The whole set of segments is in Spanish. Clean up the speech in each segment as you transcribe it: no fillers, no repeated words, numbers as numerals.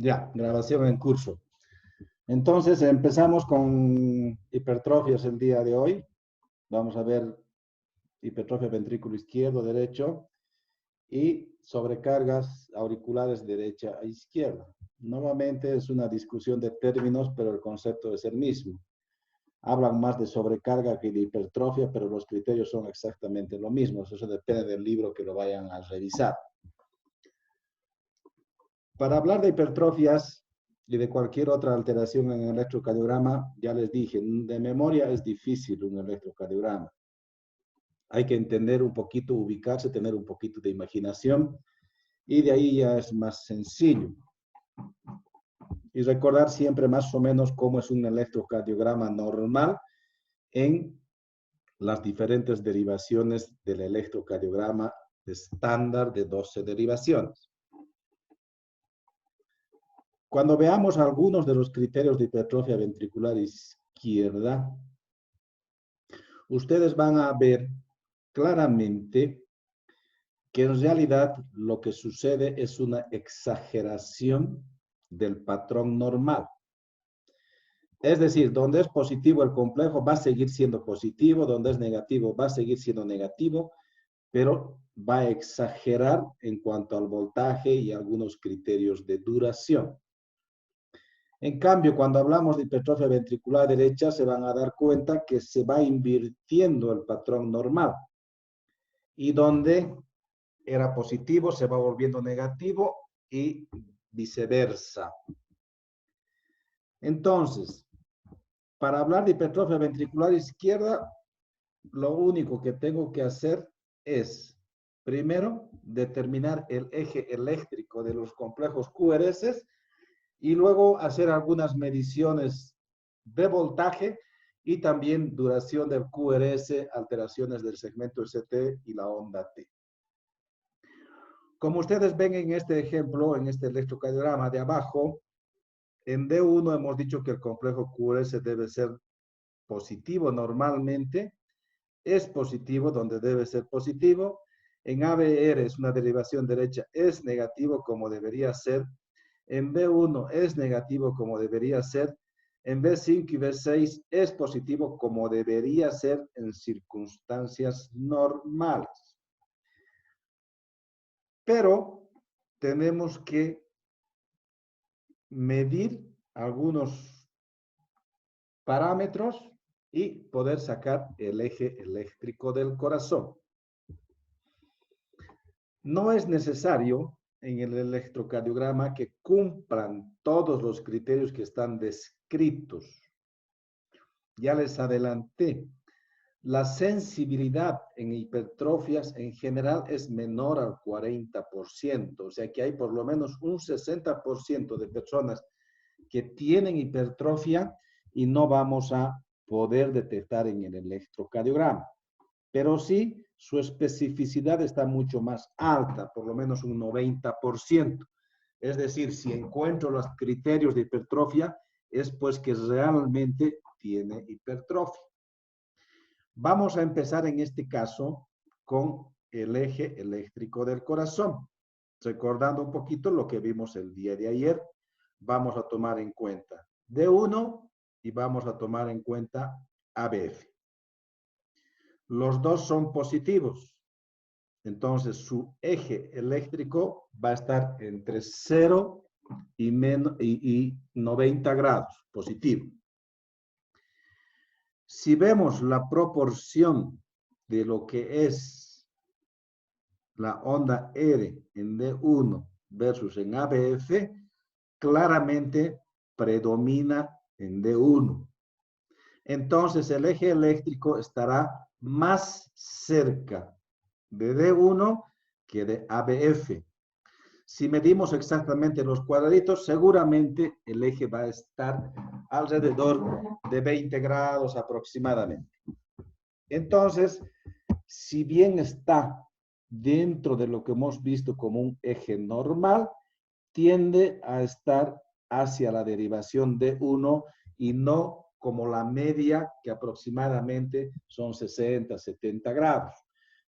Ya, grabación en curso. Entonces, empezamos con hipertrofias el día de hoy. Vamos a ver hipertrofia ventrículo izquierdo, derecho y sobrecargas auriculares derecha a izquierda. Nuevamente es una discusión de términos, pero el concepto es el mismo. Hablan más de sobrecarga que de hipertrofia, pero los criterios son exactamente lo mismo. Eso depende del libro que lo vayan a revisar. Para hablar de hipertrofias y de cualquier otra alteración en el electrocardiograma, ya les dije, de memoria es difícil un electrocardiograma. Hay que entender un poquito, ubicarse, tener un poquito de imaginación y de ahí ya es más sencillo. Y recordar siempre más o menos cómo es un electrocardiograma normal en las diferentes derivaciones del electrocardiograma estándar de 12 derivaciones. Cuando veamos algunos de los criterios de hipertrofia ventricular izquierda, ustedes van a ver claramente que en realidad lo que sucede es una exageración del patrón normal. Es decir, donde es positivo el complejo va a seguir siendo positivo, donde es negativo va a seguir siendo negativo, pero va a exagerar en cuanto al voltaje y algunos criterios de duración. En cambio, cuando hablamos de hipertrofia ventricular derecha, se van a dar cuenta que se va invirtiendo el patrón normal. Y donde era positivo, se va volviendo negativo y viceversa. Entonces, para hablar de hipertrofia ventricular izquierda, lo único que tengo que hacer es, primero, determinar el eje eléctrico de los complejos QRS y luego hacer algunas mediciones de voltaje y también duración del QRS, alteraciones del segmento ST y la onda T. Como ustedes ven en este ejemplo, en este electrocardiograma de abajo, en D1 hemos dicho que el complejo QRS debe ser positivo normalmente, es positivo donde debe ser positivo, en ABR es una derivación derecha, es negativo como debería ser, en B1 es negativo como debería ser, en B5 y B6 es positivo como debería ser en circunstancias normales. Pero tenemos que medir algunos parámetros y poder sacar el eje eléctrico del corazón. No es necesario en el electrocardiograma que cumplan todos los criterios que están descritos. Ya les adelanté, la sensibilidad en hipertrofias en general es menor al 40%, o sea que hay por lo menos un 60% de personas que tienen hipertrofia y no vamos a poder detectar en el electrocardiograma. Pero sí, su especificidad está mucho más alta, por lo menos un 90%. Es decir, si encuentro los criterios de hipertrofia, es pues que realmente tiene hipertrofia. Vamos a empezar en este caso con el eje eléctrico del corazón. Recordando un poquito lo que vimos el día de ayer, vamos a tomar en cuenta D1 y vamos a tomar en cuenta ABF. Los dos son positivos. Entonces, su eje eléctrico va a estar entre 0 y 90 grados, positivo. Si vemos la proporción de lo que es la onda R en D1 versus en ABF, claramente predomina en D1. Entonces, el eje eléctrico estará más cerca de D1 que de ABF. Si medimos exactamente los cuadraditos, seguramente el eje va a estar alrededor de 20 grados aproximadamente. Entonces, si bien está dentro de lo que hemos visto como un eje normal, tiende a estar hacia la derivación de 1 y no como la media, que aproximadamente son 60, 70 grados.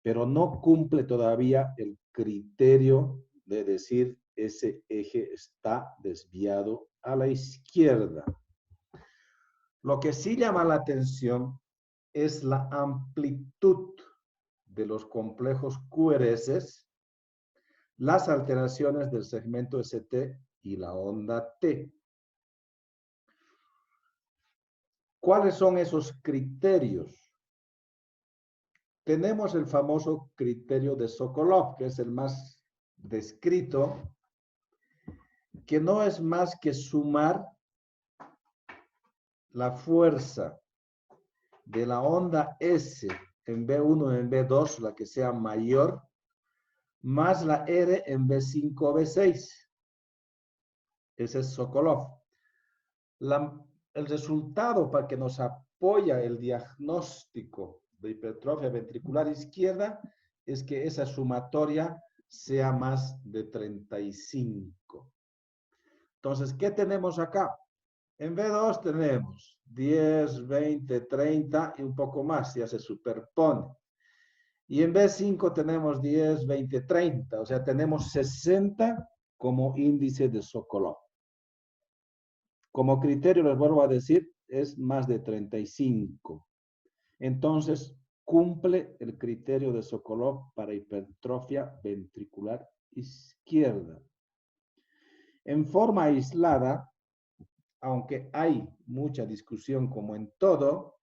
Pero no cumple todavía el criterio de decir ese eje está desviado a la izquierda. Lo que sí llama la atención es la amplitud de los complejos QRS, las alteraciones del segmento ST y la onda T. ¿Cuáles son esos criterios? Tenemos el famoso criterio de Sokolov, que es el más descrito, que no es más que sumar la fuerza de la onda S en B1 en B2, la que sea mayor, más la R en B5 o B6. Ese es Sokolov. El resultado para que nos apoya el diagnóstico de hipertrofia ventricular izquierda es que esa sumatoria sea más de 35. Entonces, ¿qué tenemos acá? En B2 tenemos 10, 20, 30 y un poco más, ya se superpone. Y en B5 tenemos 10, 20, 30, o sea, tenemos 60 como índice de Sokolov. Como criterio, les vuelvo a decir, es más de 35. Entonces, cumple el criterio de Sokolov para hipertrofia ventricular izquierda. En forma aislada, aunque hay mucha discusión como en todo,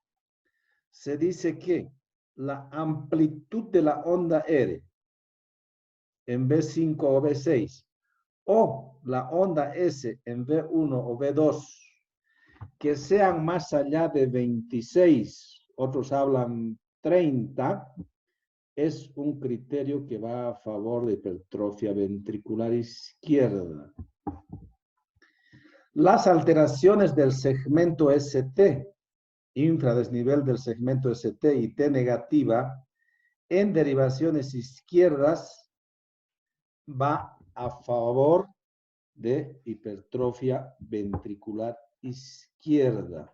se dice que la amplitud de la onda R en B5 o B6 o la onda S en B1 o B2 que sean más allá de 26, otros hablan 30, es un criterio que va a favor de hipertrofia ventricular izquierda. Las alteraciones del segmento ST, infradesnivel del segmento ST y T negativa, en derivaciones izquierdas, va a favor de hipertrofia ventricular izquierda.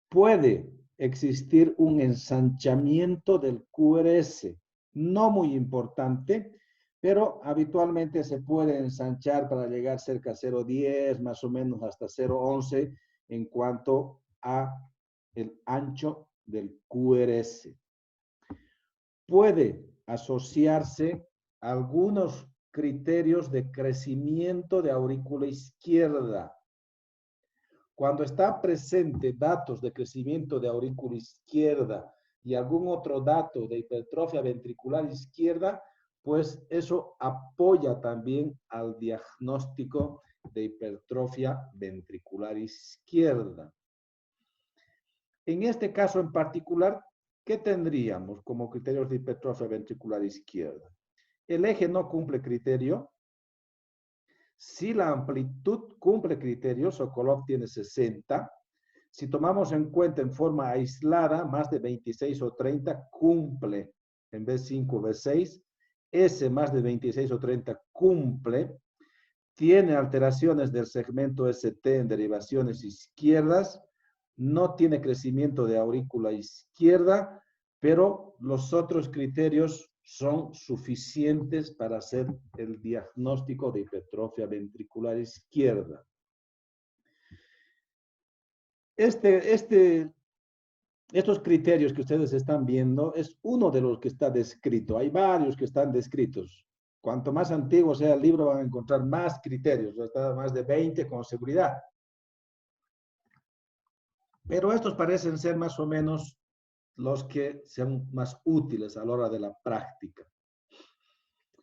Puede existir un ensanchamiento del QRS, no muy importante, pero habitualmente se puede ensanchar para llegar cerca a 0,10, más o menos hasta 0,11 en cuanto a el ancho del QRS. Puede asociarse a algunos criterios de crecimiento de aurícula izquierda. Cuando está presente datos de crecimiento de aurícula izquierda y algún otro dato de hipertrofia ventricular izquierda, pues eso apoya también al diagnóstico de hipertrofia ventricular izquierda. En este caso en particular, ¿qué tendríamos como criterios de hipertrofia ventricular izquierda? El eje no cumple criterio. Si la amplitud cumple criterios, Sokolov tiene 60. Si tomamos en cuenta en forma aislada, más de 26 o 30 cumple en B5 o B6. S más de 26 o 30 cumple. Tiene alteraciones del segmento ST en derivaciones izquierdas. No tiene crecimiento de aurícula izquierda, pero los otros criterios son suficientes para hacer el diagnóstico de hipertrofia ventricular izquierda. Estos criterios que ustedes están viendo es uno de los que está descrito. Hay varios que están descritos. Cuanto más antiguo sea el libro, van a encontrar más criterios, más de 20 con seguridad. Pero estos parecen ser más o menos los que sean más útiles a la hora de la práctica.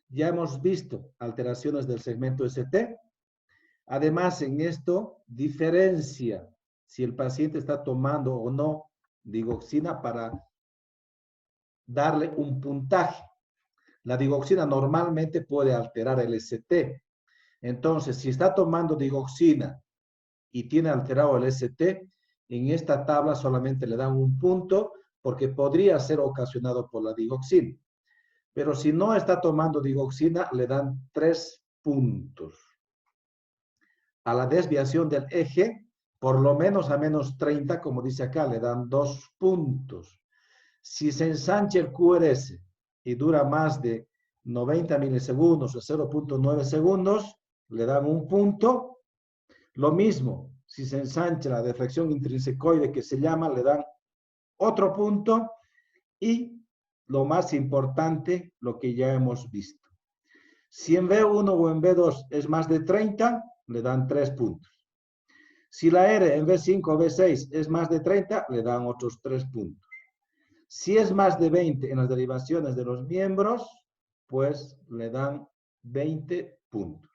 Ya hemos visto alteraciones del segmento ST. Además, en esto diferencia si el paciente está tomando o no digoxina para darle un puntaje. La digoxina normalmente puede alterar el ST. Entonces, si está tomando digoxina y tiene alterado el ST, en esta tabla solamente le dan un punto porque podría ser ocasionado por la digoxina. Pero si no está tomando digoxina, le dan 3 puntos. A la desviación del eje, por lo menos a menos 30, como dice acá, le dan 2 puntos. Si se ensancha el QRS y dura más de 90 milisegundos o 0.9 segundos, le dan un punto. Lo mismo, si se ensancha la deflexión intrinsecoide que se llama, le dan otro punto. Y lo más importante, lo que ya hemos visto. Si en B1 o en B2 es más de 30, le dan 3 puntos. Si la R en B5 o B6 es más de 30, le dan otros 3 puntos. Si es más de 20 en las derivaciones de los miembros, pues le dan 20 puntos.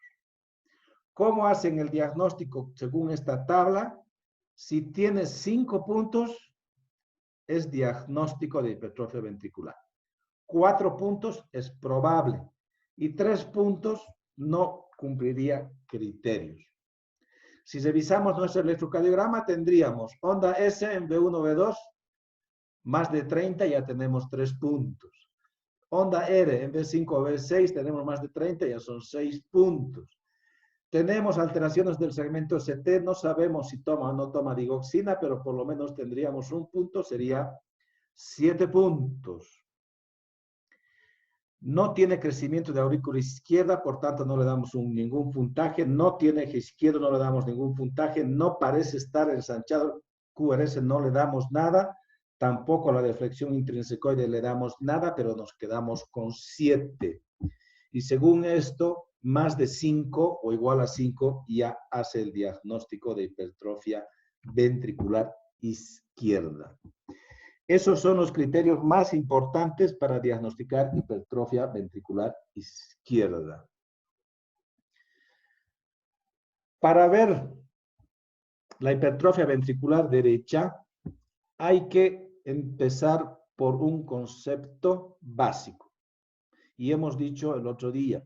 ¿Cómo hacen el diagnóstico según esta tabla? Si tienes 5 puntos, es diagnóstico de hipertrofia ventricular. 4 puntos es probable y 3 puntos no cumpliría criterios. Si revisamos nuestro electrocardiograma, tendríamos onda S en B1, B2, más de 30, ya tenemos 3 puntos. Onda R en B5 o B6, tenemos más de 30, ya son 6 puntos. Tenemos alteraciones del segmento ST, no sabemos si toma o no toma digoxina, pero por lo menos tendríamos un punto, sería 7 puntos. No tiene crecimiento de aurícula izquierda, por tanto no le damos ningún puntaje. No tiene eje izquierdo, no le damos ningún puntaje. No parece estar ensanchado QRS, no le damos nada. Tampoco a la deflexión intrinsecoide le damos nada, pero nos quedamos con 7. Y según esto, más de 5 o igual a 5 ya hace el diagnóstico de hipertrofia ventricular izquierda. Esos son los criterios más importantes para diagnosticar hipertrofia ventricular izquierda. Para ver la hipertrofia ventricular derecha, hay que empezar por un concepto básico. Y hemos dicho el otro día,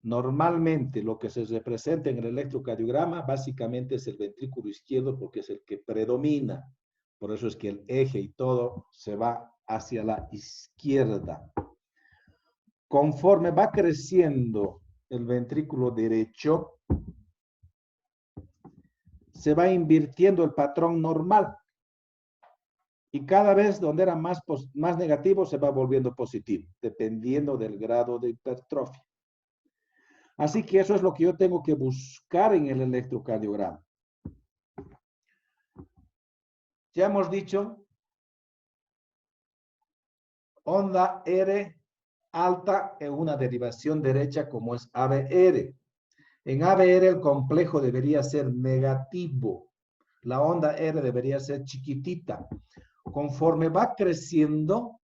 normalmente lo que se representa en el electrocardiograma básicamente es el ventrículo izquierdo porque es el que predomina. Por eso es que el eje y todo se va hacia la izquierda. Conforme va creciendo el ventrículo derecho, se va invirtiendo el patrón normal. Y cada vez donde era más negativo se va volviendo positivo, dependiendo del grado de hipertrofia. Así que eso es lo que yo tengo que buscar en el electrocardiograma. Ya hemos dicho, onda R alta en una derivación derecha como es ABR. En ABR el complejo debería ser negativo. La onda R debería ser chiquitita. Conforme va creciendo,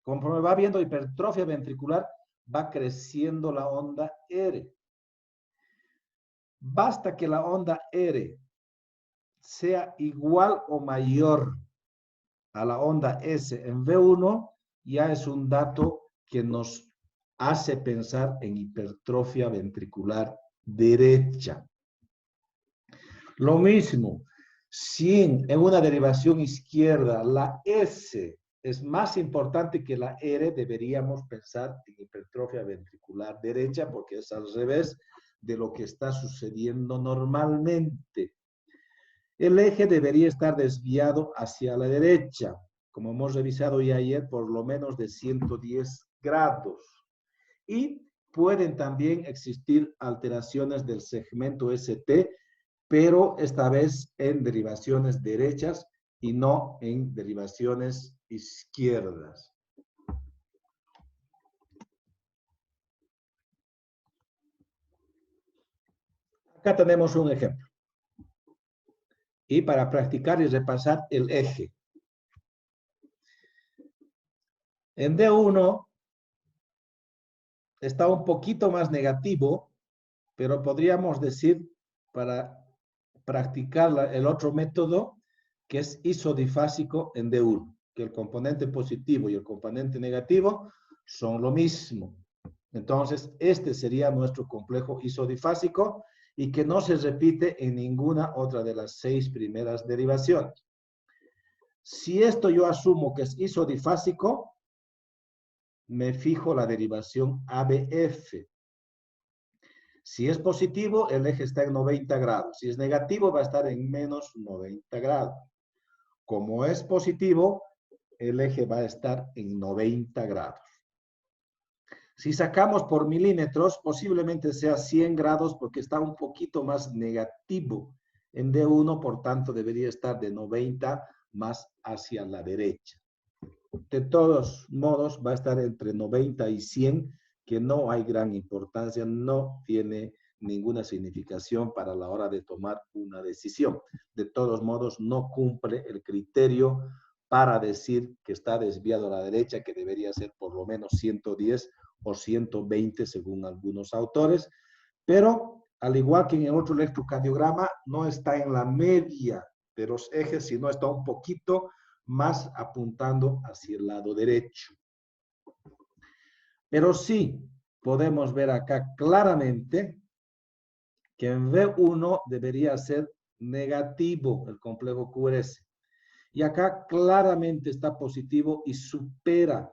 conforme va habiendo hipertrofia ventricular, va creciendo la onda R. Basta que la onda R sea igual o mayor a la onda S en V1, ya es un dato que nos hace pensar en hipertrofia ventricular derecha. Lo mismo, si en una derivación izquierda la S es más importante que la R, deberíamos pensar en hipertrofia ventricular derecha porque es al revés de lo que está sucediendo normalmente. El eje debería estar desviado hacia la derecha, como hemos revisado ya ayer, por lo menos de 110 grados. Y pueden también existir alteraciones del segmento ST, pero esta vez en derivaciones derechas y no en derivaciones izquierdas. Acá tenemos un ejemplo. Y para practicar y repasar el eje. En D1 está un poquito más negativo, pero podríamos decir para practicar el otro método que es isodifásico en D1, que el componente positivo y el componente negativo son lo mismo. Entonces, este sería nuestro complejo isodifásico y que no se repite en ninguna otra de las 6 primeras derivaciones. Si esto yo asumo que es isodifásico, me fijo la derivación ABF. Si es positivo, el eje está en 90 grados. Si es negativo, va a estar en menos 90 grados. Como es positivo, el eje va a estar en 90 grados. Si sacamos por milímetros, posiblemente sea 100 grados porque está un poquito más negativo en D1, por tanto debería estar de 90 más hacia la derecha. De todos modos, va a estar entre 90 y 100, que no hay gran importancia, no tiene ninguna significación para la hora de tomar una decisión. De todos modos, no cumple el criterio para decir que está desviado a la derecha, que debería ser por lo menos 110 o 120 según algunos autores, pero al igual que en el otro electrocardiograma, no está en la media de los ejes, sino está un poquito más apuntando hacia el lado derecho. Pero sí podemos ver acá claramente que en V1 debería ser negativo el complejo QRS. Y acá claramente está positivo y supera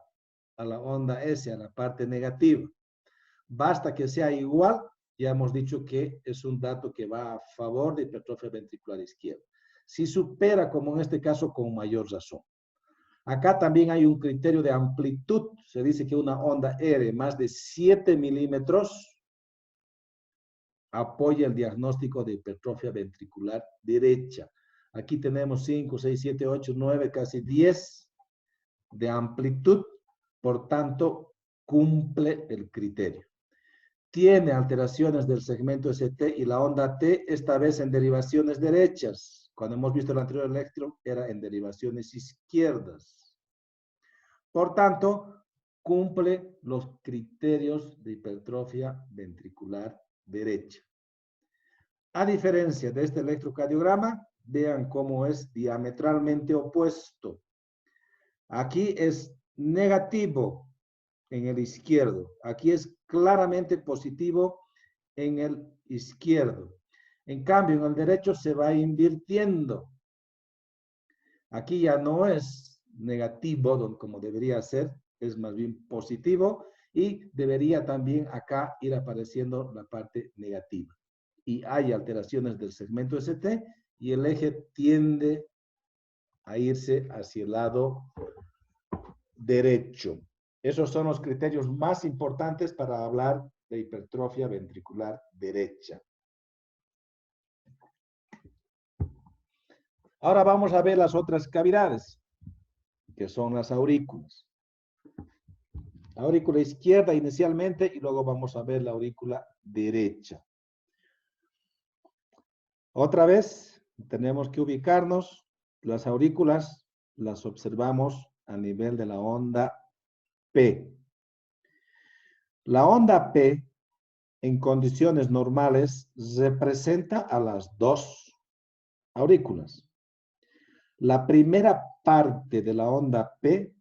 a la onda S, a la parte negativa. Basta que sea igual, ya hemos dicho que es un dato que va a favor de hipertrofia ventricular izquierda. Si supera, como en este caso, con mayor razón. Acá también hay un criterio de amplitud. Se dice que una onda R más de 7 milímetros apoya el diagnóstico de hipertrofia ventricular derecha. Aquí tenemos 5, 6, 7, 8, 9, casi 10 de amplitud. Por tanto, cumple el criterio. Tiene alteraciones del segmento ST y la onda T, esta vez en derivaciones derechas. Cuando hemos visto el anterior electro, era en derivaciones izquierdas. Por tanto, cumple los criterios de hipertrofia ventricular derecha. A diferencia de este electrocardiograma, vean cómo es diametralmente opuesto. Aquí es negativo en el izquierdo. Aquí es claramente positivo en el izquierdo. En cambio, en el derecho se va invirtiendo. Aquí ya no es negativo como debería ser, es más bien positivo y debería también acá ir apareciendo la parte negativa. Y hay alteraciones del segmento ST y el eje tiende a irse hacia el lado derecho. Esos son los criterios más importantes para hablar de hipertrofia ventricular derecha. Ahora vamos a ver las otras cavidades, que son las aurículas. La aurícula izquierda inicialmente y luego vamos a ver la aurícula derecha. Otra vez tenemos que ubicarnos. Las aurículas las observamos a nivel de la onda P. La onda P en condiciones normales representa a las dos aurículas. La primera parte de la onda P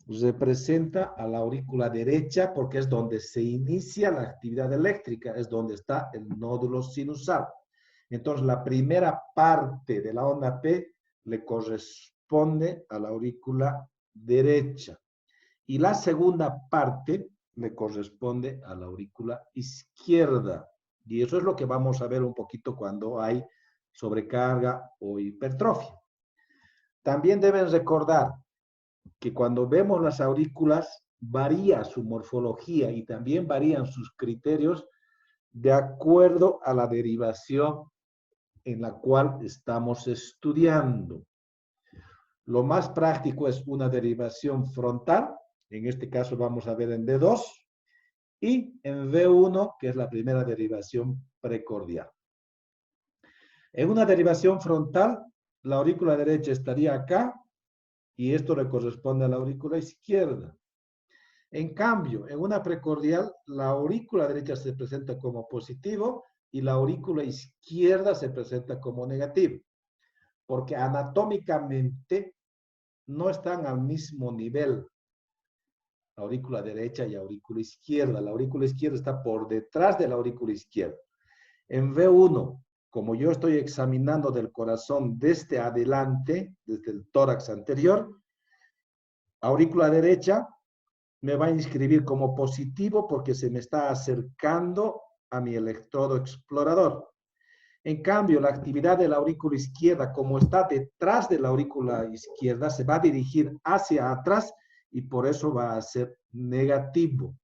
representa a la aurícula derecha porque es donde se inicia la actividad eléctrica, es donde está el nódulo sinusal. Entonces, la primera parte de la onda P le corresponde a la aurícula derecha y la segunda parte le corresponde a la aurícula izquierda. Y eso es lo que vamos a ver un poquito cuando hay sobrecarga o hipertrofia. También deben recordar que cuando vemos las aurículas varía su morfología y también varían sus criterios de acuerdo a la derivación en la cual estamos estudiando. Lo más práctico es una derivación frontal, en este caso vamos a ver en D2, y en V1, que es la primera derivación precordial. En una derivación frontal, la aurícula derecha estaría acá, y esto le corresponde a la aurícula izquierda. En cambio, en una precordial, la aurícula derecha se presenta como positivo y la aurícula izquierda se presenta como negativo, porque anatómicamente no están al mismo nivel, la aurícula derecha y la aurícula izquierda. La aurícula izquierda está por detrás de la aurícula izquierda. En V1, como yo estoy examinando del corazón desde adelante, desde el tórax anterior, aurícula derecha me va a inscribir como positivo porque se me está acercando a mi electrodo explorador. En cambio, la actividad de la aurícula izquierda, como está detrás de la aurícula izquierda, se va a dirigir hacia atrás y por eso va a ser negativo.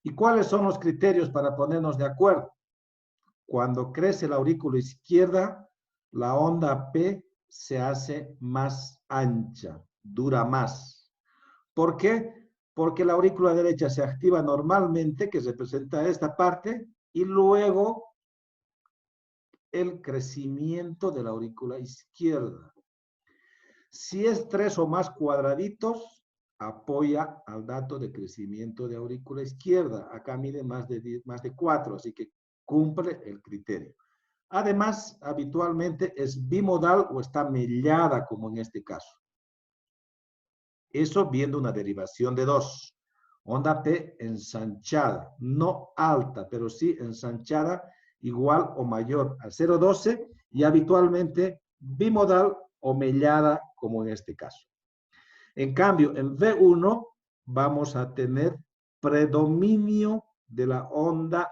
¿Y cuáles son los criterios para ponernos de acuerdo? Cuando crece la aurícula izquierda, la onda P se hace más ancha, dura más. ¿Por qué? Porque la aurícula derecha se activa normalmente, que representa esta parte, y luego el crecimiento de la aurícula izquierda. Si es 3 o más cuadraditos, apoya al dato de crecimiento de aurícula izquierda. Acá mide más de 4, así que cumple el criterio. Además, habitualmente es bimodal o está mellada, como en este caso. Eso viendo una derivación de 2. Onda P ensanchada, no alta, pero sí ensanchada, igual o mayor a 0,12 y habitualmente bimodal o mellada, como en este caso. En cambio, en V1 vamos a tener predominio de la onda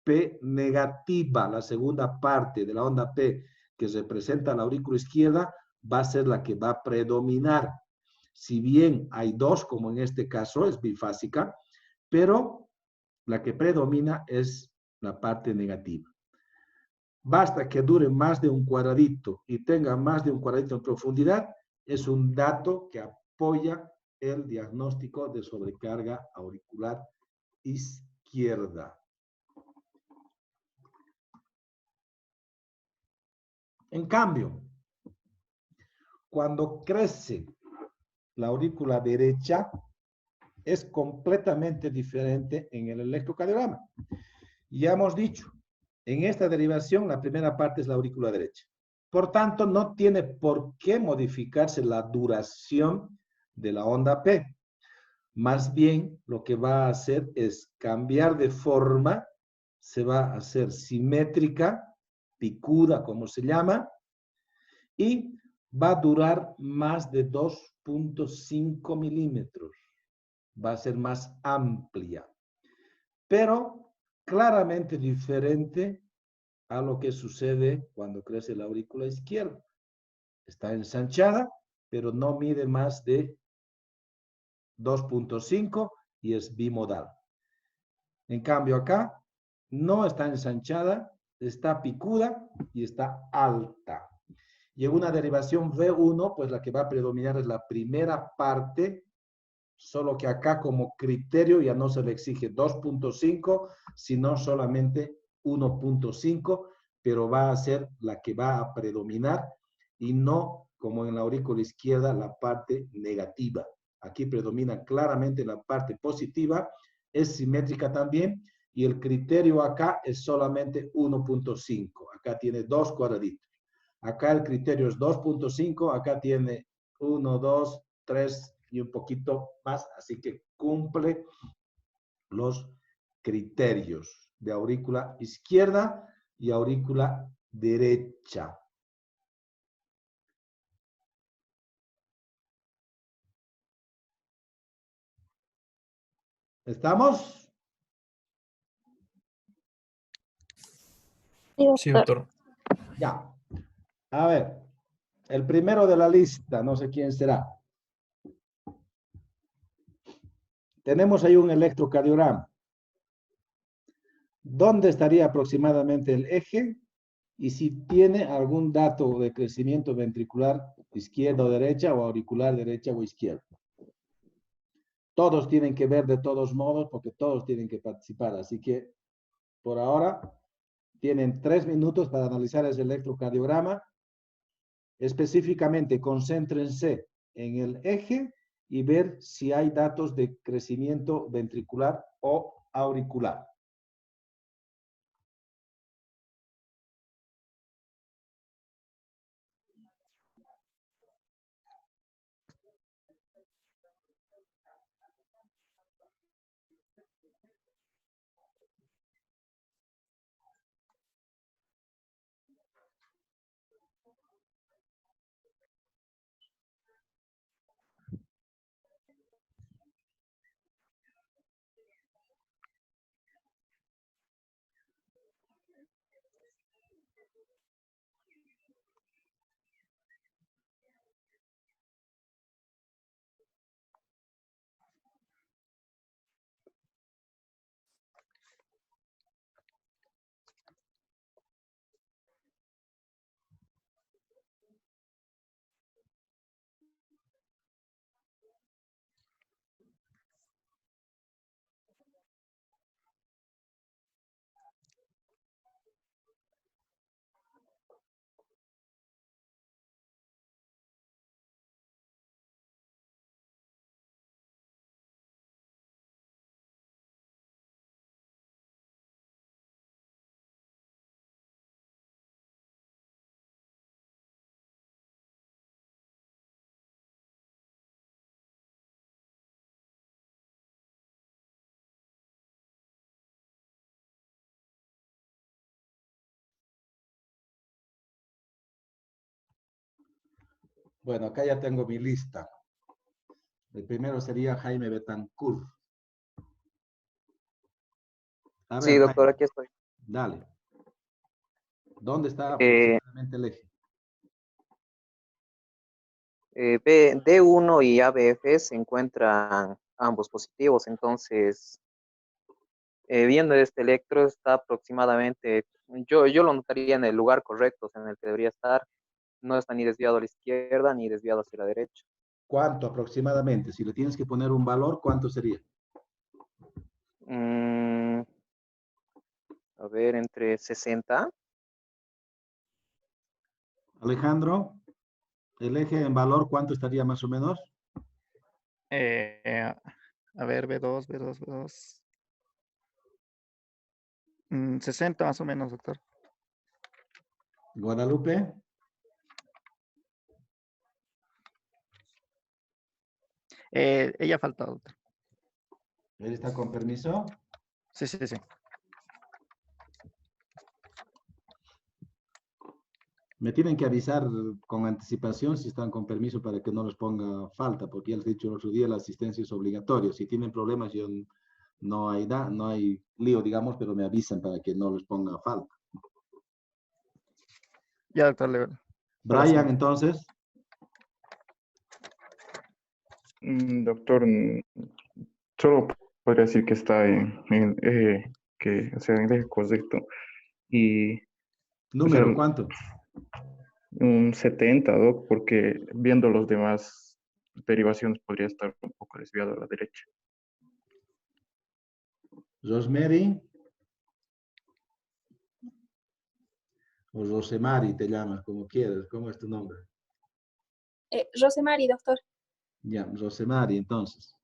P negativa, la segunda parte de la onda P que representa la aurícula izquierda va a ser la que va a predominar. Si bien hay 2, como en este caso, es bifásica, pero la que predomina es la parte negativa. Basta que dure más de un cuadradito y tenga más de un cuadradito en profundidad, es un dato que apoya el diagnóstico de sobrecarga auricular izquierda. En cambio, cuando crece la aurícula derecha, es completamente diferente en el electrocardiograma. Ya hemos dicho, en esta derivación la primera parte es la aurícula derecha. Por tanto, no tiene por qué modificarse la duración de la onda P. Más bien, lo que va a hacer es cambiar de forma, se va a hacer simétrica, picuda, como se llama, y va a durar más de 2.5 milímetros. Va a ser más amplia, pero claramente diferente a lo que sucede cuando crece la aurícula izquierda. Está ensanchada, pero no mide más de 2.5 y es bimodal. En cambio acá no está ensanchada, está picuda y está alta. Y en una derivación V1, pues la que va a predominar es la primera parte, solo que acá como criterio ya no se le exige 2.5, sino solamente 1.5, pero va a ser la que va a predominar y no como en la aurícula izquierda la parte negativa. Aquí predomina claramente la parte positiva, es simétrica también y el criterio acá es solamente 1.5. Acá tiene 2 cuadraditos. Acá el criterio es 2.5, acá tiene 1, 2, 3 y un poquito más, así que cumple los criterios de aurícula izquierda y aurícula derecha. ¿Estamos? Sí, doctor. Ya. A ver, el primero de la lista, no sé quién será. Tenemos ahí un electrocardiograma. ¿Dónde estaría aproximadamente el eje? Y si tiene algún dato de crecimiento ventricular izquierda o derecha o auricular derecha o izquierda. Todos tienen que ver de todos modos porque todos tienen que participar. Así que por ahora tienen 3 minutos para analizar ese electrocardiograma. Específicamente, concéntrense en el eje y ver si hay datos de crecimiento ventricular o auricular. Bueno, acá ya tengo mi lista. El primero sería Jaime Betancourt. A Sí, ver, doctor, Jaime, aquí estoy. dale. ¿Dónde está Eh, aproximadamente el eje? D1 y ABF se encuentran ambos positivos, entonces, viendo este electro, está aproximadamente, yo lo notaría en el lugar correcto, o sea, en el que debería estar. No está ni desviado a la izquierda ni desviado hacia la derecha. ¿Cuánto aproximadamente? Si le tienes que poner un valor, ¿cuánto sería? Mm, a ver, entre 60. Alejandro, el eje en valor, ¿cuánto estaría más o menos? A ver, B2. 60 más o menos, doctor. Guadalupe, Ella falta, doctor. ¿él está con permiso? Sí. Me tienen que avisar con anticipación si están con permiso para que no les ponga falta, porque ya les he dicho el otro día, la asistencia es obligatoria. Si tienen problemas, yo no hay lío, digamos, pero me avisan para que no les ponga falta. Ya, doctor, le Brian, entonces, Doctor, solo podría decir que está en el eje, o sea, en el eje correcto. Y, o sea, número, ¿cuánto? un 70, Doc, porque viendo los demás derivaciones podría estar un poco desviado a la derecha. Rosemary o Rosemary te llamas, como quieras. ¿Cómo es tu nombre? Rosemary, doctor. Ya, Rosemary, entonces.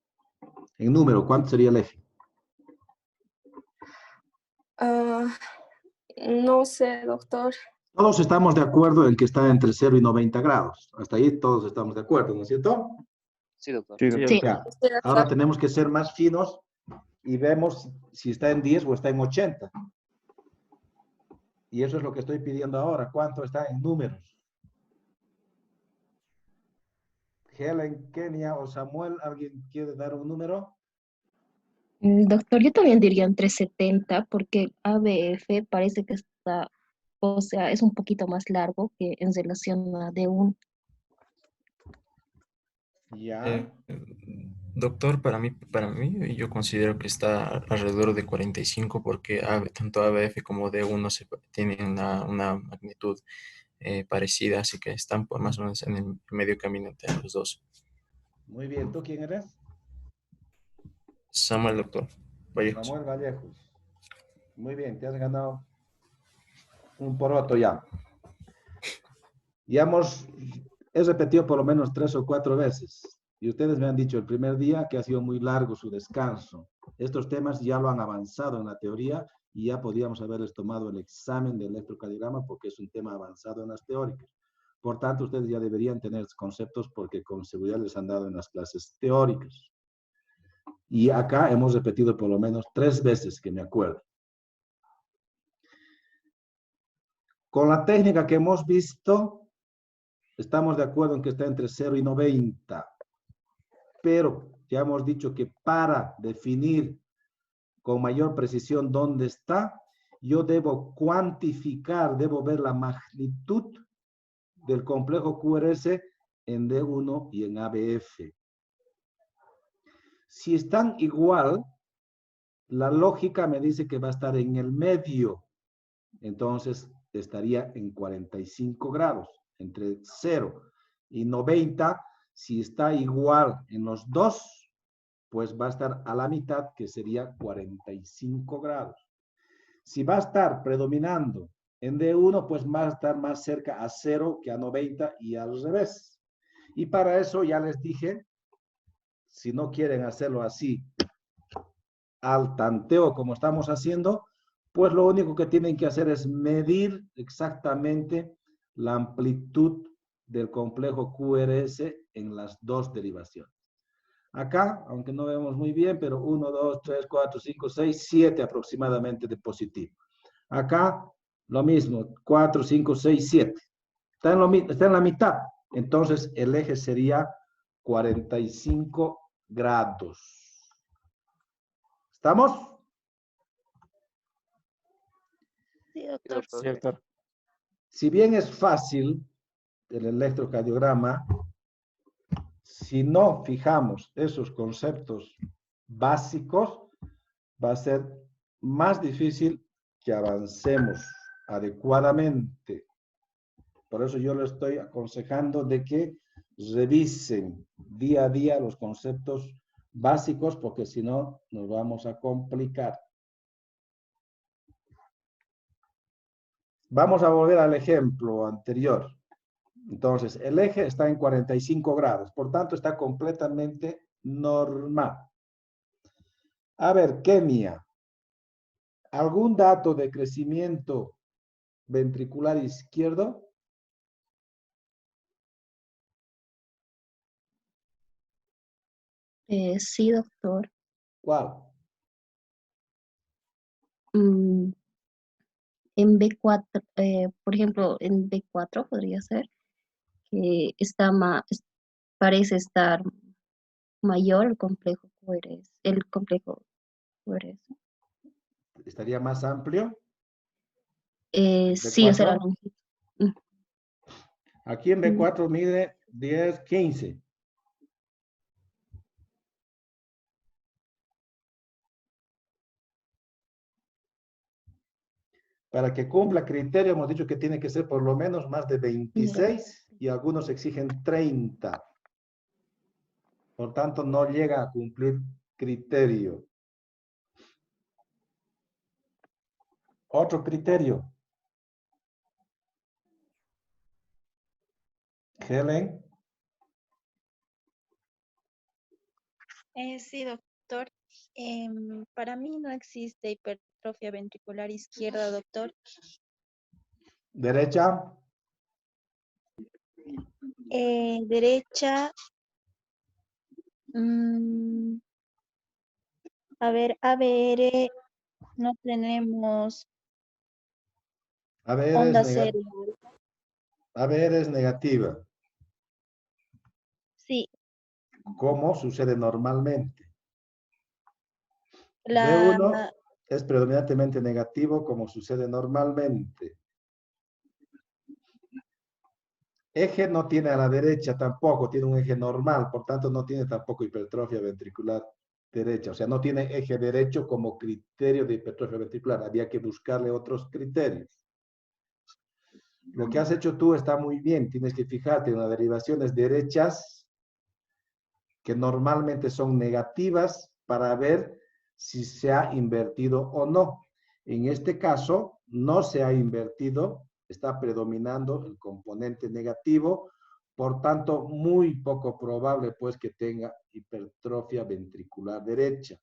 En número, ¿cuánto sería el eje? No sé, doctor. Todos estamos de acuerdo en que está entre 0 y 90 grados. Hasta ahí todos estamos de acuerdo, ¿no es cierto? Sí, doctor. Sí, Sí, doctor. doctor. Ya. Sí, doctor. Ahora tenemos que ser más finos y vemos si está en 10 o está en 80. Y eso es lo que estoy pidiendo ahora. ¿Cuánto está en números? Helen, Kenia o Samuel, ¿alguien quiere dar un número? Doctor, yo también diría entre 70 porque ABF parece que está, o sea, es un poquito más largo que en relación a D1. Ya. Doctor, para mí, yo considero que está alrededor de 45 porque tanto ABF como D1 tienen una magnitud parecida, así que están por más o menos en el medio camino entre los dos. Muy bien. ¿Tú quién eres? Samuel, doctor. Vallejos. Samuel Vallejos. Muy bien, te has ganado un poroto ya. He repetido por lo menos 3 o 4 veces. Y ustedes me han dicho el primer día que ha sido muy largo su descanso. Estos temas ya lo han avanzado en la teoría y ya podíamos haberles tomado el examen de electrocardiograma porque es un tema avanzado en las teóricas. Por tanto, ustedes ya deberían tener conceptos porque con seguridad les han dado en las clases teóricas. Y acá hemos repetido por lo menos 3 veces que me acuerdo. Con la técnica que hemos visto, estamos de acuerdo en que está entre 0 y 90. Pero ya hemos dicho que para definir con mayor precisión dónde está, yo debo cuantificar, debo ver la magnitud del complejo QRS en D1 y en ABF. Si están igual, la lógica me dice que va a estar en el medio. Entonces, estaría en 45 grados, entre 0 y 90. Si está igual en los dos, pues va a estar a la mitad, que sería 45 grados. Si va a estar predominando en D1, pues va a estar más cerca a 0 que a 90 y al revés. Y para eso ya les dije, si no quieren hacerlo así al tanteo como estamos haciendo, pues lo único que tienen que hacer es medir exactamente la amplitud del complejo QRS en las dos derivaciones. Acá, aunque no vemos muy bien, pero 1, 2, 3, 4, 5, 6, 7 aproximadamente de positivo. Acá, lo mismo, 4, 5, 6, 7. Está en la mitad. Entonces, el eje sería 45 grados. ¿Estamos? Sí, Sí, doctor. Sí, doctor. Si bien es fácil el electrocardiograma, si no fijamos esos conceptos básicos, va a ser más difícil que avancemos adecuadamente. Por eso yo le estoy aconsejando de que revisen día a día los conceptos básicos, porque si no nos vamos a complicar. Vamos a volver al ejemplo anterior. Entonces, el eje está en 45 grados, por tanto está completamente normal. A ver, Kenia, ¿algún dato de crecimiento ventricular izquierdo? Sí, doctor. ¿Cuál? Mm, en B4, por ejemplo, en B4 podría ser que está parece estar mayor el complejo QRS, el complejo QRS. ¿Estaría más amplio? Sí, o sea, la ¿B4? longitud. Mm, Aquí en mm, B4 mide 10, 15. Para que cumpla criterio, hemos dicho que tiene que ser por lo menos más de 26 y algunos exigen 30. Por tanto, no llega a cumplir criterio. Otro criterio. Helen, Sí, doctor. Para mí no existe hipertrofia ventricular izquierda, doctor. derecha, Derecha, mm, a ver, ABR, no tenemos ABR es, onda cero. ABR es negativa, Sí, como sucede normalmente. la, B1 es predominantemente negativo, como sucede normalmente. Eje no tiene a la derecha tampoco, tiene un eje normal, por tanto no tiene tampoco hipertrofia ventricular derecha, o sea, no tiene eje derecho como criterio de hipertrofia ventricular, había que buscarle otros criterios. Lo que has hecho tú está muy bien, tienes que fijarte en las derivaciones derechas que normalmente son negativas para ver si se ha invertido o no. En este caso, no se ha invertido, está predominando el componente negativo, por tanto, muy poco probable pues que tenga hipertrofia ventricular derecha.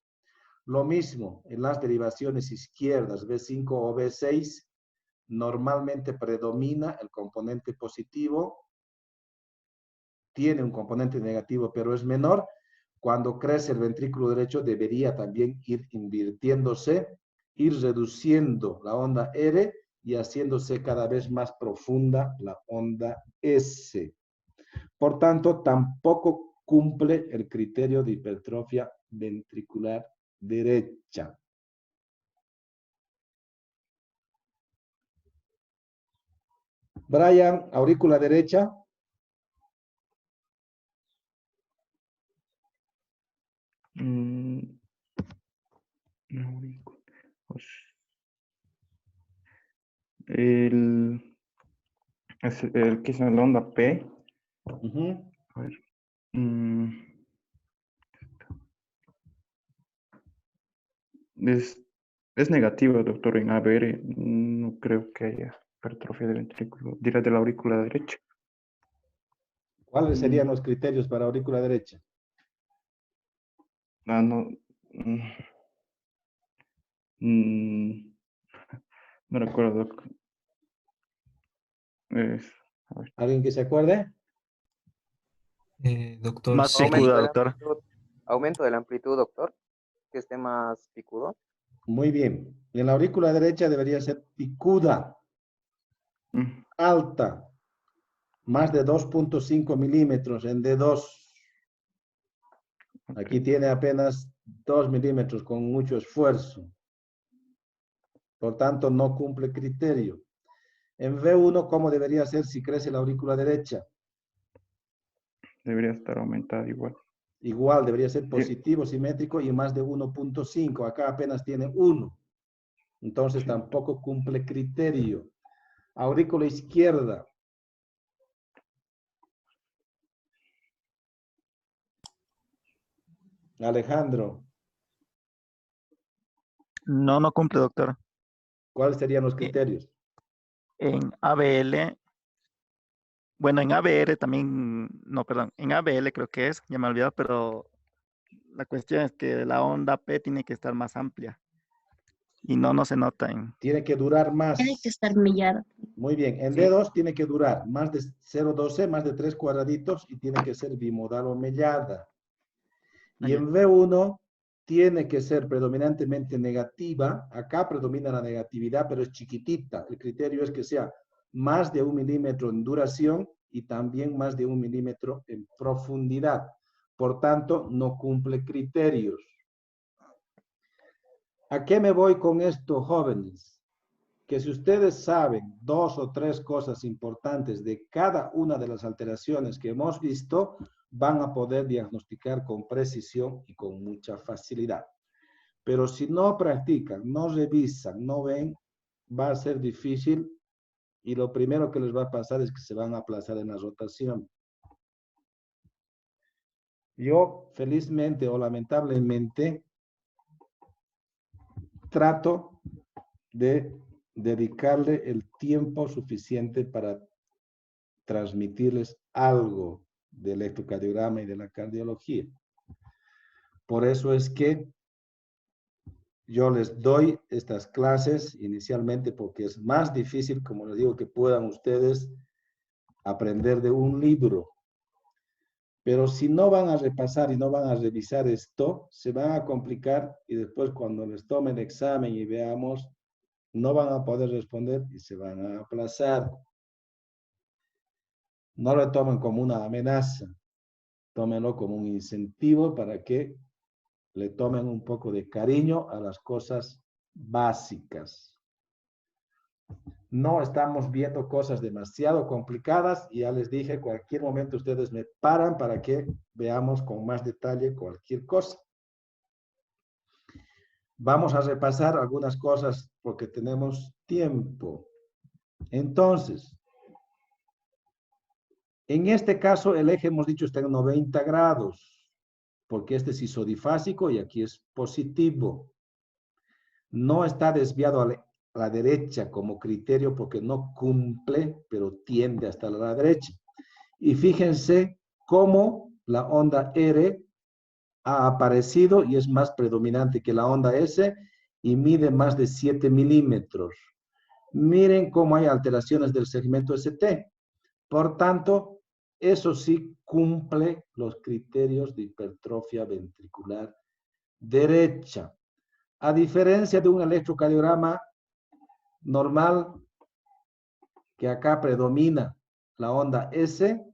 Lo mismo en las derivaciones izquierdas, B5 o B6, normalmente predomina el componente positivo, tiene un componente negativo, pero es menor. Cuando crece el ventrículo derecho, debería también ir invirtiéndose, ir reduciendo la onda R y haciéndose cada vez más profunda la onda S. Por tanto, tampoco cumple el criterio de hipertrofia ventricular derecha. Brian, aurícula derecha. Pues, el, es el que es la onda P. A ver. Es negativa, doctor, en ABR. No creo que haya hipertrofia del ventrículo, dirá de la aurícula derecha. ¿Cuáles serían los criterios para aurícula derecha? No. No recuerdo, doc. A ver. ¿Alguien que se acuerde? Doctor, Más sí. picuda, doctor. Aumento de la amplitud, doctor, que esté más picudo. Muy bien. En la aurícula derecha debería ser picuda, Mm, alta. más de 2.5 milímetros en D2. Aquí tiene apenas 2 milímetros con mucho esfuerzo. Por tanto, no cumple criterio. En V1, ¿cómo debería ser si crece la aurícula derecha? Debería estar aumentada igual. Igual, debería ser Sí. positivo, simétrico y más de 1.5. Acá apenas tiene 1. Entonces Sí. tampoco cumple criterio. Aurícula izquierda. Alejandro, No, no cumple, doctor. ¿cuáles serían los criterios? En ABL, bueno, en ABR también, no, perdón, en ABL creo que es, ya me he olvidado, pero la cuestión es que la onda P tiene que estar más amplia y no se nota en... Tiene que durar más. Tiene que estar millada. Muy bien, en Sí. D2 tiene que durar más de 0,12, más de 3 cuadraditos y tiene que ser bimodal o mellada. Y en V1 tiene que ser predominantemente negativa. Acá predomina la negatividad, pero es chiquitita. El criterio es que sea más de 1 milímetro en duración y también más de 1 milímetro en profundidad. Por tanto, no cumple criterios. ¿A qué me voy con esto, jóvenes? Que si ustedes saben 2 o 3 cosas importantes de cada una de las alteraciones que hemos visto, van a poder diagnosticar con precisión y con mucha facilidad. Pero si no practican, no revisan, no ven, va a ser difícil y lo primero que les va a pasar es que se van a aplazar en la rotación. Yo, felizmente o lamentablemente, trato de dedicarle el tiempo suficiente para transmitirles algo del electrocardiograma y de la cardiología. Por eso es que yo les doy estas clases inicialmente porque es más difícil, como les digo, que puedan ustedes aprender de un libro. Pero si no van a repasar y no van a revisar esto, se van a complicar y después cuando les tomen el examen y veamos, no van a poder responder y se van a aplazar. No lo tomen como una amenaza, tómenlo como un incentivo para que le tomen un poco de cariño a las cosas básicas. No estamos viendo cosas demasiado complicadas y ya les dije, cualquier momento ustedes me paran para que veamos con más detalle cualquier cosa. Vamos a repasar algunas cosas porque tenemos tiempo. Entonces, en este caso el eje hemos dicho está en 90 grados, porque este es isodifásico y aquí es positivo. No está desviado a la derecha como criterio porque no cumple, pero tiende a estar a la derecha. Y fíjense cómo la onda R ha aparecido y es más predominante que la onda S y mide más de 7 milímetros. Miren cómo hay alteraciones del segmento ST. Por tanto, eso sí cumple los criterios de hipertrofia ventricular derecha. A diferencia de un electrocardiograma normal, que acá predomina la onda S,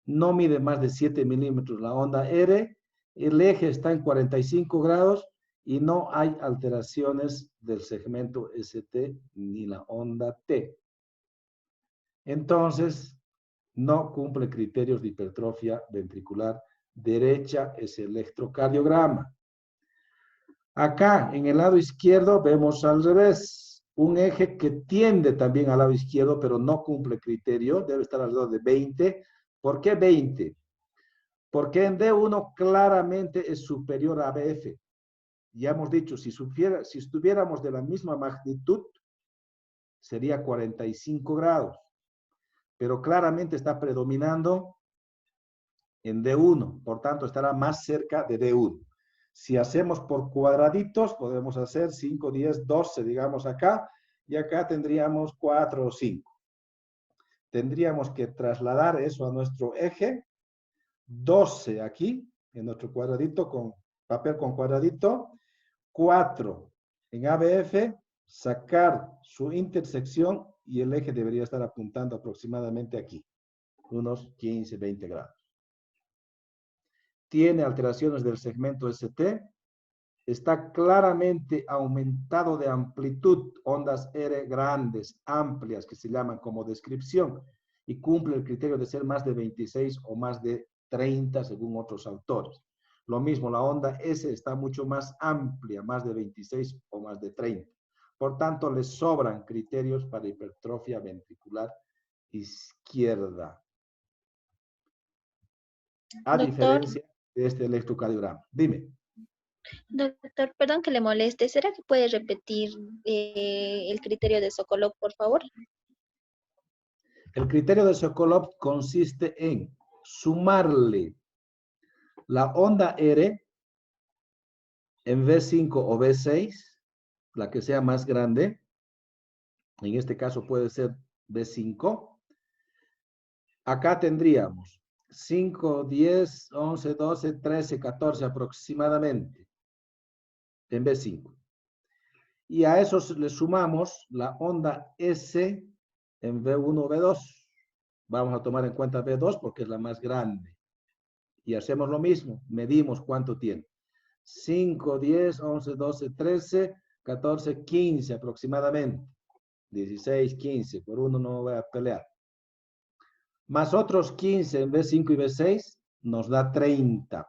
no mide más de 7 milímetros la onda R, el eje está en 45 grados y no hay alteraciones del segmento ST ni la onda T. Entonces, no cumple criterios de hipertrofia ventricular derecha ese electrocardiograma. Acá, en el lado izquierdo, vemos al revés. Un eje que tiende también al lado izquierdo, pero no cumple criterio. Debe estar alrededor de 20. ¿Por qué 20? Porque en D1 claramente es superior a ABF. Ya hemos dicho, si estuviéramos de la misma magnitud, sería 45 grados. Pero claramente está predominando en D1. Por tanto, estará más cerca de D1. Si hacemos por cuadraditos, podemos hacer 5, 10, 12, digamos acá, y acá tendríamos 4 o 5. Tendríamos que trasladar eso a nuestro eje, 12 aquí, en nuestro cuadradito, con papel con cuadradito, 4 en ABF, sacar su intersección y el eje debería estar apuntando aproximadamente aquí, unos 15, 20 grados. Tiene alteraciones del segmento ST, está claramente aumentado de amplitud, ondas R grandes, amplias, que se llaman como descripción, y cumple el criterio de ser más de 26 o más de 30 según otros autores. Lo mismo, la onda S está mucho más amplia, más de 26 o más de 30. Por tanto, le sobran criterios para hipertrofia ventricular izquierda. A Doctor, diferencia de este electrocardiograma. Dime. doctor, perdón que le moleste. ¿Será que puede repetir el criterio de Sokolov, por favor? El criterio de Sokolov consiste en sumarle la onda R en V5 o V6, la que sea más grande, en este caso puede ser V5. Acá tendríamos 5, 10, 11, 12, 13, 14 aproximadamente en V5. Y a eso le sumamos la onda S en V1, V2. Vamos a tomar en cuenta V2 porque es la más grande. Y hacemos lo mismo, medimos cuánto tiene. 5, 10, 11, 12, 13, 14, 15 aproximadamente. 16, 15, por uno no voy a pelear. Más otros 15 en V5 y V6 nos da 30.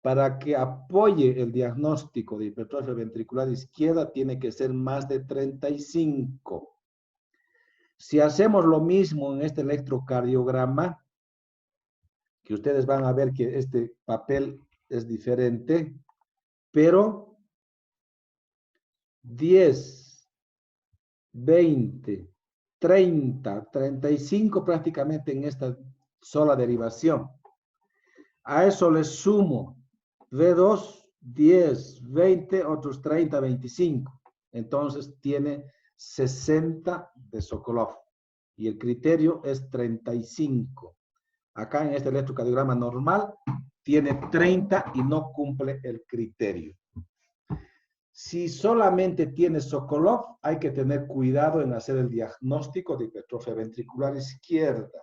Para que apoye el diagnóstico de hipertrofia ventricular izquierda tiene que ser más de 35. Si hacemos lo mismo en este electrocardiograma, que ustedes van a ver que este papel es diferente, pero 10, 20, 30, 35 prácticamente en esta sola derivación. A eso le sumo V2, 10, 20, otros 30, 25. Entonces tiene 60 de Sokolov y el criterio es 35. Acá en este electrocardiograma normal tiene 30 y no cumple el criterio. Si solamente tiene Sokolov, hay que tener cuidado en hacer el diagnóstico de hipertrofia ventricular izquierda.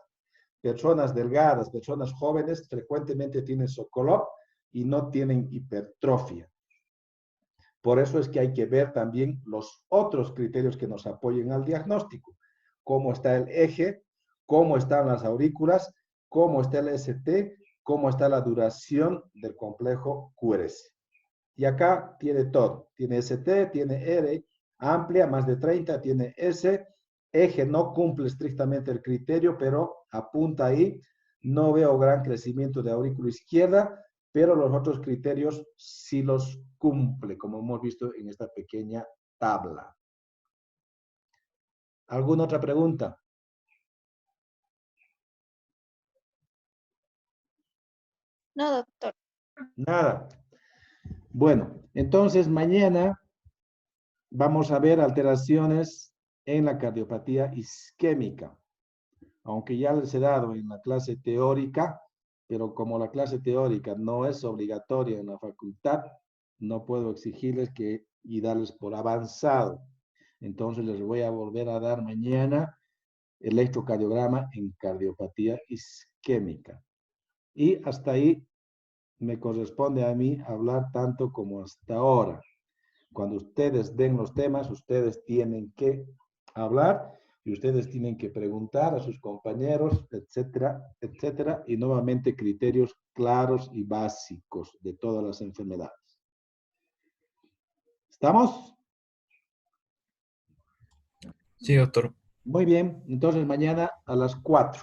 Personas delgadas, personas jóvenes, frecuentemente tienen Sokolov y no tienen hipertrofia. Por eso es que hay que ver también los otros criterios que nos apoyen al diagnóstico. Cómo está el eje, cómo están las aurículas, cómo está el ST, cómo está la duración del complejo QRS. Y acá tiene todo. Tiene ST, tiene R, amplia, más de 30, tiene S, eje no cumple estrictamente el criterio, pero apunta ahí. No veo gran crecimiento de aurícula izquierda, pero los otros criterios sí los cumple, como hemos visto en esta pequeña tabla. ¿Alguna otra pregunta? No, doctor. Nada. Bueno, entonces mañana vamos a ver alteraciones en la cardiopatía isquémica. Aunque ya les he dado en la clase teórica, pero como la clase teórica no es obligatoria en la facultad, no puedo exigirles y darles por avanzado. Entonces les voy a volver a dar mañana electrocardiograma en cardiopatía isquémica. Y hasta ahí me corresponde a mí hablar tanto como hasta ahora. Cuando ustedes den los temas, ustedes tienen que hablar y ustedes tienen que preguntar a sus compañeros, etcétera, etcétera, y nuevamente criterios claros y básicos de todas las enfermedades. ¿Estamos? Sí, doctor. Muy bien, entonces mañana a las 4.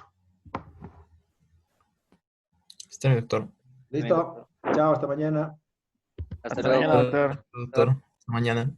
Está bien, doctor. ¿Listo? Chao, hasta mañana. Hasta Hasta luego. mañana, doctor. Doctor, hasta mañana.